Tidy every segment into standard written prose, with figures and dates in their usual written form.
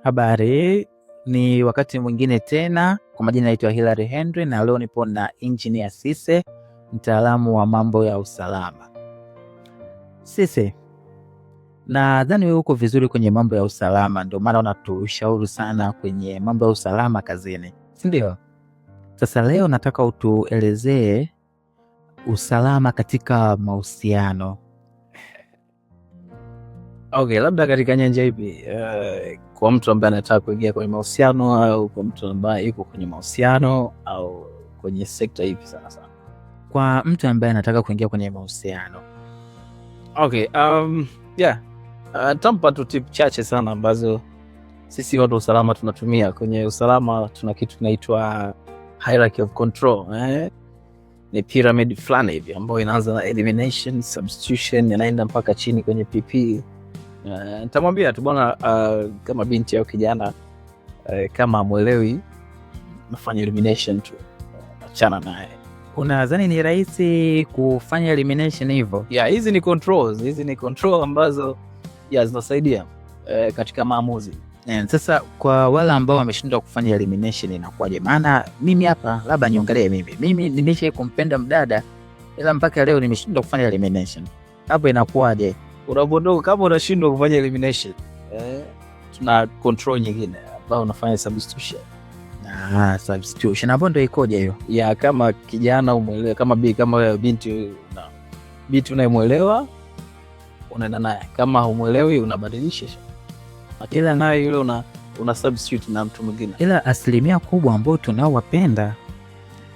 Habari, ni wakati mwingine tena. Kwa majina naitwa Hilary Henry na leo nipo na Engineer Sise, mtaalamu wa mambo ya usalama. Sise, nadhani wewe uko vizuri kwenye mambo ya usalama, ndio maana unatushauri sana kwenye mambo ya usalama kazini, si ndio? Sasa leo nataka utuelezee usalama katika mahusiano. Okay, labda katika nyanja ipi? Kwa mtu ambaye anataka kuingia kwenye mahusiano au kwa mtu ambaye yuko kwenye mahusiano au kwenye sekta ipi sana sana? Kwa mtu ambaye anataka kuingia kwenye mahusiano. Okay, tampa tu tip chache sana ambazo sisi watu usalama tunatumia. Kwenye usalama tuna kitu kinaitwa hierarchy of control. Ni pyramid fulani hivi ambayo inaanza na elimination, substitution, inaenda mpaka chini kwenye PP. Nitamwambia tu bwana, kama binti au kijana, kama amuelewi, nafanya elimination tu, achana naye. Unadhani ni rahisi kufanya elimination hivyo? Hizi ni controls, ambazo zinasaidia katika maamuzi. Sasa kwa wale ambao wameshindwa kufanya elimination inakuwaje? Maana mimi hapa, labda niongelee mimi nimesha kumpenda mdada ila mpaka leo nimeshindwa kufanya elimination. Hapo inakuwaje? Unapoondoka kama unashindwa kufanya elimination, tuna control nyingine ambayo unafanya substitution. Substitution hapo ndio ikoje hiyo? Kama kijana umuelewe, kama binti unayemuelewa unaenda naye, kama umuelewi unabadilisha. Ila naye yule una substitute na mtu mwingine. Ila asilimia kubwa ambao tunaowapenda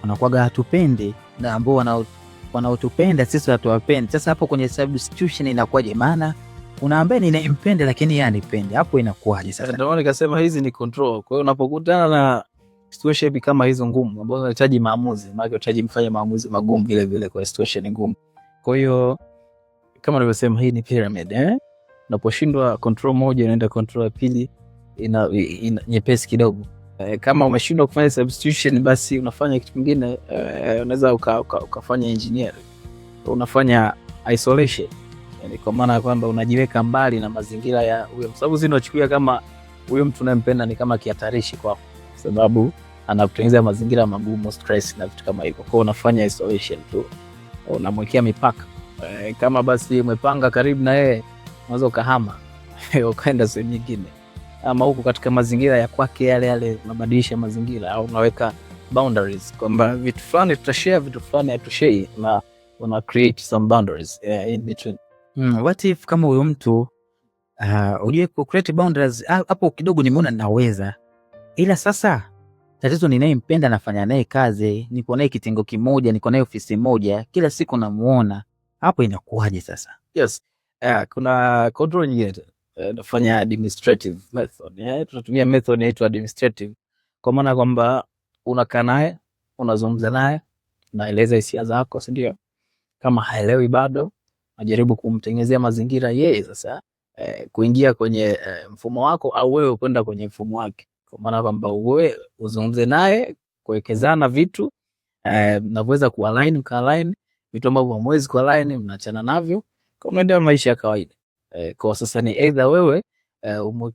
wanakuwa hatupendi na ambao wanaotupenda sisi hatuwapendi. Sasa hapo kwenye substitution inakuwaje? Maana unaambia ninampenda lakini yeye anipendi. Hapo inakuwaje sasa? Ndio nikasema hizi ni control. Kwa hiyo unapokutana na situation kama hizo ngumu ambazo zinahitaji maamuzi, maana unahitaji mfanye maamuzi magumu vile vile kwa situation ngumu. Kwa hiyo kama nilivyosema, hii ni pyramid. Unaposhindwa control moja unaenda control ya pili, ina nyepesi kidogo. Kama umeshindwa kufanya substitution, basi unafanya kitu kingine. Unaweza ukafanya engineering, unafanya isolation, yani kwa maana ya kwamba unajiweka mbali na mazingira ya huyo, kwa sababu zinachukulia kama huyo mtu unayempenda ni kama kihatarishi kwako, sababu anakutengenezea mazingira magumu, stress na vitu kama hivyo. Kwa hiyo unafanya isolation tu, unamwekea mipaka. Kama basi umepanga karibu na yeye, unaweza ukahama ukaenda sehemu nyingine, ama huko katika mazingira ya kwake yale unabadilisha mazingira, au unaweka boundaries kwamba vitu fulani tutashare, vitu fulani hatushare, na una create some boundaries in between. What if kama huyo mtu uje ku create boundaries hapo kidogo nimeona ninaweza, ila sasa tatizo ninayempenda nafanya naye kazi, niko naye kitengo kimoja, niko naye ofisi moja, kila siku namuona, hapo inakuwaje sasa? Yes, kuna control nyingine nafanya administrative method. Tunatumia method inaitwa administrative, kwa maana kwamba unakaa naye, unazungumza naye, unaeleza hisia zako, si ndio? Kama haelewi bado, unajaribu kumtengenezea mazingira yeye sasa kuingia kwenye mfumo wako, au wewe kwenda kwenye mfumo wake, kwa maana kwamba wewe uzungumze naye, kuwekezana vitu mnaweza kualign, vitu ambavyo hamwezi kualign mnaachana navyo, kwa unaendelea maisha ya kawaida. Kwa sasa ni either wewe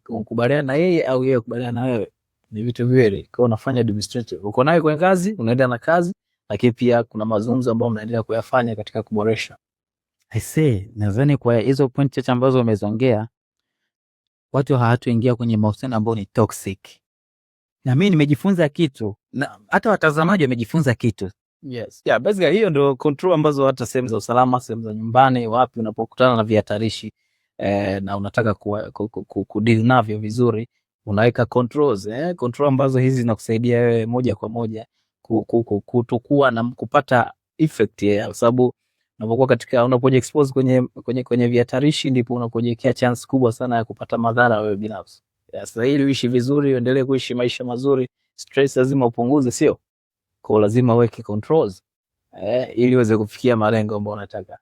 ukubaliana na yeye au yeye ukubaliana na wewe, ni vitu viwili. Kwa unafanya administrative, uko naye kwenye kazi, unaendelea na kazi, lakini pia kuna mazungumzo ambayo mnaendelea kuyafanya katika kuboresha. I say, nadhani kwa hizo point chache ambazo umeziongea, watu hawatuingia kwenye mahusiano ambao ni toxic. Na mimi nimejifunza kitu, na hata watazamaji wamejifunza kitu. Yes. Basically hiyo ndio control ambazo hata sehemu za usalama, sehemu za nyumbani, wapi unapokutana na vihatarishi na unataka kudeal navyo vizuri, unaweka controls. Control ambazo hizi zinakusaidia wewe moja kwa moja kutokuwa na kupata effect, kwa sababu unapokuwa unapojiexpose kwenye vihatarishi, ndipo unapojiwekea chance kubwa sana ya kupata madhara wewe binafsi. Sasa ili uishi vizuri, uendelee kuishi maisha mazuri, stress lazima upunguze, sio? Kwa lazima weke controls ili uweze kufikia malengo ambayo unataka.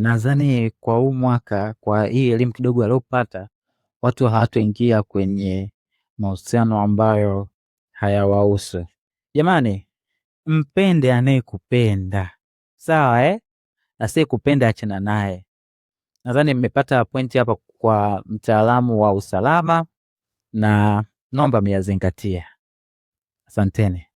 Nadhani kwa huu mwaka, kwa hii elimu kidogo aliyopata, watu hawatoingia kwenye mahusiano ambayo hayawahusu. Jamani, mpende anayekupenda, sawa? Asiyekupenda achana naye. Nadhani mmepata pointi hapa kwa mtaalamu wa usalama. na naomba myazingatie. Asanteni.